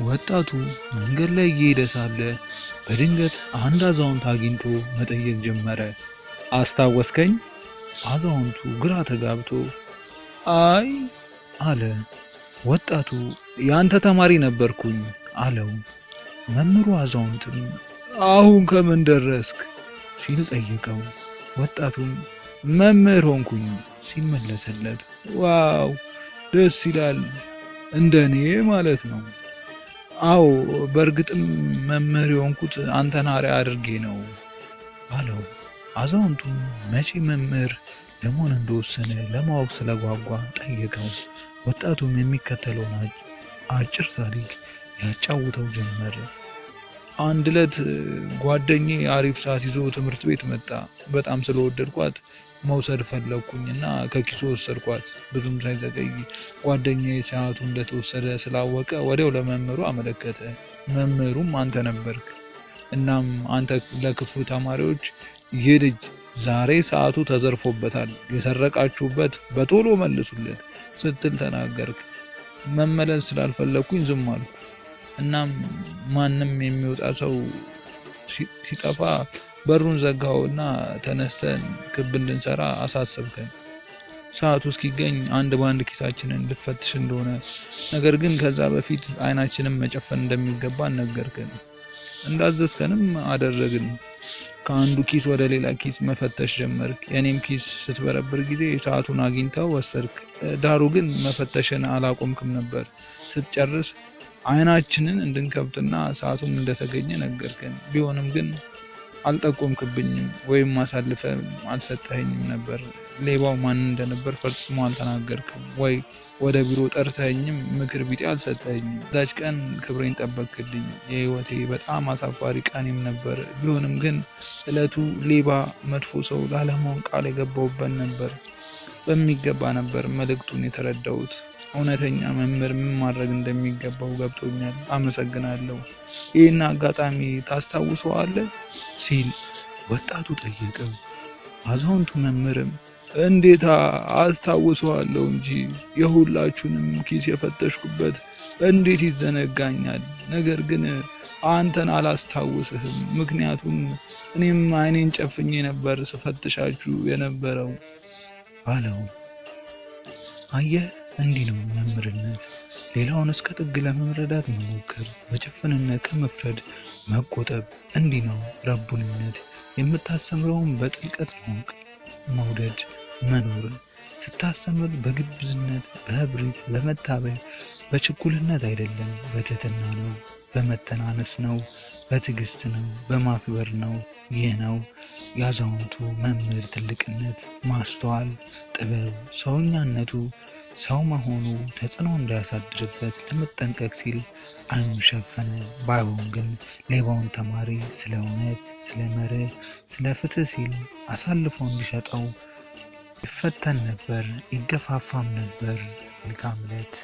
ወጣቱ መንገድ ላይ እየሄደ ሳለ በድንገት አንድ አዛውንት አግኝቶ መጠየቅ ጀመረ። አስታወስከኝ? አዛውንቱ ግራ ተጋብቶ አይ አለ። ወጣቱ ያንተ ተማሪ ነበርኩኝ አለው። መምህሩ አዛውንትም አሁን ከምን ደረስክ ሲል ጠየቀው። ወጣቱም መምህር ሆንኩኝ ሲል መለሰለት። ዋው ደስ ይላል፣ እንደኔ ማለት ነው። አዎ በእርግጥም መምህር የሆንኩት አንተን አርአያ አድርጌ ነው አለው። አዛውንቱም መቼ መምህር ለመሆን እንደወሰነ ለማወቅ ስለጓጓ ጠየቀው። ወጣቱም የሚከተለውን አጭር ታሪክ ያጫውተው ጀመረ። አንድ ዕለት ጓደኛዬ አሪፍ ሰዓት ይዞ ትምህርት ቤት መጣ። በጣም ስለወደድኳት መውሰድ ፈለግኩኝና ከኪሱ ወሰድኳት። ብዙም ሳይዘገይ ጓደኛዬ ሰዓቱ እንደተወሰደ ስላወቀ ወዲያው ለመምህሩ አመለከተ። መምህሩም አንተ ነበርክ። እናም አንተ ለክፍሉ ተማሪዎች ይህ ልጅ ዛሬ ሰዓቱ ተዘርፎበታል፣ የሰረቃችሁበት በቶሎ መልሱለት ስትል ተናገርክ። መመለስ ስላልፈለግኩኝ ዝም አልኩ። እናም ማንም የሚወጣ ሰው ሲጠፋ በሩን ዘጋውና ተነስተን ክብ እንድንሰራ አሳሰብከን። ሰዓቱ እስኪገኝ አንድ ባንድ ኪሳችንን ልፈትሽ እንደሆነ፣ ነገር ግን ከዛ በፊት አይናችንን መጨፈን እንደሚገባ ነገርከን። እንዳዘዝከንም አደረግን። ከአንዱ ኪስ ወደ ሌላ ኪስ መፈተሽ ጀመርክ። የኔም ኪስ ስትበረብር ጊዜ ሰዓቱን አግኝተው ወሰድክ። ዳሩ ግን መፈተሽን አላቆምክም ነበር። ስትጨርስ አይናችንን እንድንከብትና ሰዓቱም እንደተገኘ ነገርከን። ቢሆንም ግን አልጠቆምክብኝም ወይም አሳልፈ አልሰጠኸኝም ነበር። ሌባው ማን እንደነበር ፈጽሞ አልተናገርክም ወይ ወደ ቢሮ ጠርተኸኝም ምክር ቢጤ አልሰጠኸኝም። እዛች ቀን ክብሬን ጠበቅክልኝ። የህይወቴ በጣም አሳፋሪ ቀኔም ነበር። ቢሆንም ግን እለቱ ሌባ፣ መጥፎ ሰው ላለመሆን ቃል የገባሁበት ነበር። በሚገባ ነበር መልእክቱን የተረዳሁት። እውነተኛ መምህር ምን ማድረግ እንደሚገባው ገብቶኛል። አመሰግናለሁ። ይህን አጋጣሚ ታስታውሰዋለህ? ሲል ወጣቱ ጠየቀው። አዛውንቱ መምህርም እንዴታ አስታውሰዋለሁ እንጂ የሁላችሁንም ኪስ የፈተሽኩበት እንዴት ይዘነጋኛል። ነገር ግን አንተን አላስታውስህም፣ ምክንያቱም እኔም አይኔን ጨፍኜ ነበር ስፈትሻችሁ የነበረው አለው። አየህ፣ እንዲህ ነው መምህርነት። ሌላውን እስከ ጥግ ለመረዳት መሞከር፣ በጭፍንነት ከመፍረድ መቆጠብ። እንዲህ ነው ረቡንነት። የምታስተምረውን በጥልቀት ማወቅ፣ መውደድ፣ መኖርን። ስታስተምር በግብዝነት፣ በህብሪት፣ በመታበይ፣ በችኩልነት አይደለም፣ በትህትና ነው፣ በመተናነስ ነው፣ በትዕግስት ነው፣ በማክበር ነው። ይህ ነው የአዛውንቱ መምህር ትልቅነት። ማስተዋል፣ ጥበብ፣ ሰውኛነቱ፣ ሰው መሆኑ ተጽዕኖ እንዳያሳድርበት ለመጠንቀቅ ሲል አይኑን ሸፈነ። ባይሆን ግን ሌባውን ተማሪ ስለ እውነት፣ ስለ መርህ፣ ስለ ፍትህ ሲል አሳልፎ እንዲሰጠው ይፈተን ነበር፣ ይገፋፋም ነበር። መልካም ዕለት።